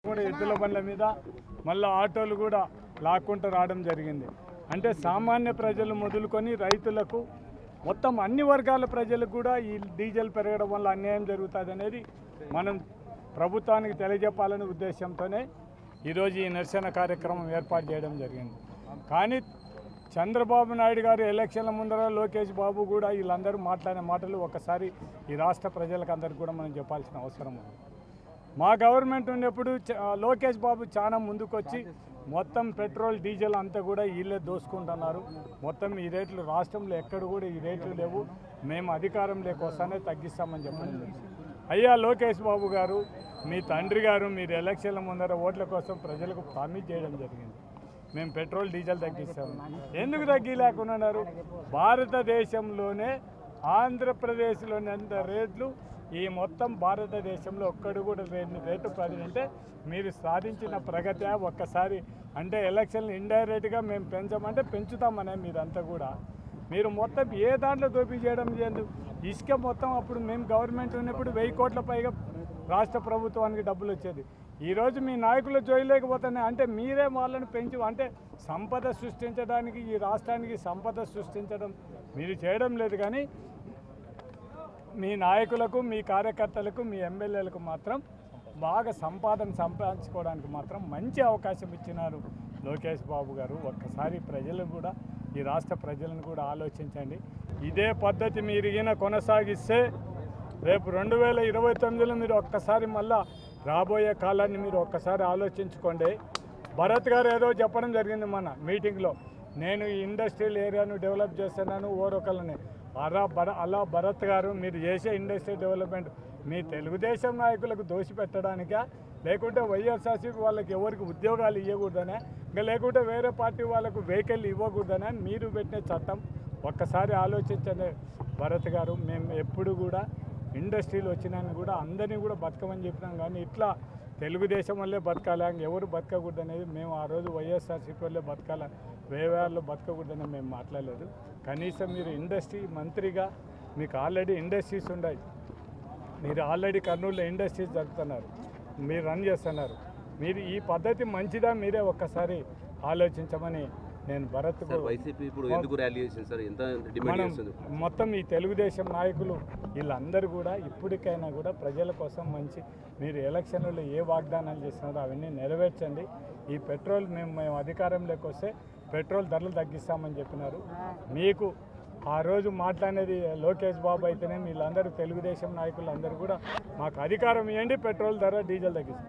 కూడా ఎద్దుల బండ్ల మీద మళ్ళీ ఆటోలు కూడా లాక్కుంటూ రావడం జరిగింది. అంటే సామాన్య ప్రజలు మొదలుకొని రైతులకు మొత్తం అన్ని వర్గాల ప్రజలకు కూడా ఈ డీజిల్ పెరగడం వల్ల అన్యాయం జరుగుతుంది అనేది మనం ప్రభుత్వానికి తెలియజెప్పాలనే ఉద్దేశంతోనే ఈరోజు ఈ నిరసన కార్యక్రమం ఏర్పాటు చేయడం జరిగింది. కానీ చంద్రబాబు నాయుడు గారు ఎలక్షన్ల ముందర లోకేష్ బాబు కూడా వీళ్ళందరూ మాట్లాడిన మాటలు ఒకసారి ఈ రాష్ట్ర ప్రజలకు అందరికీ కూడా మనం చెప్పాల్సిన అవసరం ఉంది. మా గవర్నమెంట్ ఉన్నప్పుడు లోకేష్ బాబు చాలా ముందుకొచ్చి మొత్తం పెట్రోల్ డీజిల్ అంతా కూడా వీళ్ళే దోసుకుంటున్నారు. మొత్తం ఈ రేట్లు రాష్ట్రంలో ఎక్కడ కూడా ఈ రేట్లు లేవు, మేము అధికారం లేకొస్తానే తగ్గిస్తామని చెప్పండి. అయ్యా లోకేష్ బాబు గారు, మీ తండ్రి గారు మీరు ఎలక్షన్ల ముందర ఓట్ల కోసం ప్రజలకు ప్రామిస్ చేయడం జరిగింది, మేము పెట్రోల్ డీజిల్ తగ్గిస్తాము. ఎందుకు తగ్గిలేకున్నారు? భారతదేశంలోనే ఆంధ్రప్రదేశ్లోని అంత రేట్లు ఈ మొత్తం భారతదేశంలో ఒక్కడు కూడా రేటు అంటే మీరు సాధించిన ప్రగతి ఒక్కసారి అంటే ఎలక్షన్లు ఇండైరెక్ట్గా మేము పెంచమంటే పెంచుతామనే మీరంతా కూడా మీరు మొత్తం ఏ దాంట్లో దోపిడీ చేయడం చేయదు. ఇసుక మొత్తం అప్పుడు మేము గవర్నమెంట్ ఉన్నప్పుడు 1000 కోట్ల పైగా రాష్ట్ర ప్రభుత్వానికి డబ్బులు వచ్చేది. ఈరోజు మీ నాయకులు జోయలేకపోతున్నాయి అంటే మీరే వాళ్ళని పెంచు అంటే సంపద సృష్టించడానికి ఈ రాష్ట్రానికి సంపద సృష్టించడం మీరు చేయడం లేదు. కానీ మీ నాయకులకు, మీ కార్యకర్తలకు, మీ ఎమ్మెల్యేలకు మాత్రం బాగా సంపాదించుకోవడానికి మాత్రం మంచి అవకాశం ఇచ్చినారు లోకేష్ బాబు గారు. ఒక్కసారి ప్రజలు కూడా ఈ రాష్ట్ర ప్రజలను కూడా ఆలోచించండి. ఇదే పద్ధతి మీరు ఈయన కొనసాగిస్తే రేపు 2029లో మీరు ఒక్కసారి మళ్ళా రాబోయే కాలాన్ని మీరు ఒక్కసారి ఆలోచించుకోండి. భరత్ గారు ఏదో చెప్పడం జరిగింది మన మీటింగ్లో, నేను ఈ ఇండస్ట్రియల్ ఏరియాను డెవలప్ చేస్తున్నాను ఓరొకళ్ళని. అలా భరత్ గారు మీరు చేసే ఇండస్ట్రియల్ డెవలప్మెంట్ మీ తెలుగుదేశం నాయకులకు దోషిపెట్టడానికా, లేకుంటే వైఎస్ఆర్సీపీ వాళ్ళకి ఎవరికి ఉద్యోగాలు ఇవ్వకూడదనే, ఇంకా లేకుంటే వేరే పార్టీ వాళ్ళకు వెహికల్ ఇవ్వకూడదనే మీరు పెట్టిన చట్టం ఒక్కసారి ఆలోచించండి భరత్ గారు. మేము ఎప్పుడు కూడా ఇండస్ట్రీలు వచ్చినాన్ని కూడా అందరినీ కూడా బతకమని చెప్పినాం. కానీ ఇట్లా తెలుగుదేశం వల్లే బతకాలి, ఎవరు బతకకూడదు అనేది మేము ఆ రోజు వైఎస్ఆర్సీపీ వల్లే బతకాలి, వేరేవాళ్ళు బతకకూడదని మేము మాట్లాడలేదు. కనీసం మీరు ఇండస్ట్రీ మంత్రిగా మీకు ఆల్రెడీ ఇండస్ట్రీస్ ఉన్నాయి, మీరు ఆల్రెడీ కర్నూలులో ఇండస్ట్రీస్ జరుపుతున్నారు, మీరు రన్ చేస్తున్నారు. మీరు ఈ పద్ధతి మంచిదా మీరే ఒక్కసారి ఆలోచించమని నేను భరత్ మొత్తం ఈ తెలుగుదేశం నాయకులు వీళ్ళందరూ కూడా ఇప్పటికైనా కూడా ప్రజల కోసం మంచి మీరు ఎలక్షన్లలో ఏ వాగ్దానాలు చేస్తున్నారో అవన్నీ నెరవేర్చండి. ఈ పెట్రోల్ మేము అధికారంలోకి వస్తే పెట్రోల్ ధరలు తగ్గిస్తామని చెప్పినారు. మీకు ఆ రోజు మాట్లాడేది లోకేష్ బాబు అయితేనే వీళ్ళందరూ తెలుగుదేశం నాయకులు అందరూ కూడా మాకు అధికారం ఇవ్వండి, పెట్రోల్ ధర డీజిల్ తగ్గిస్తాం.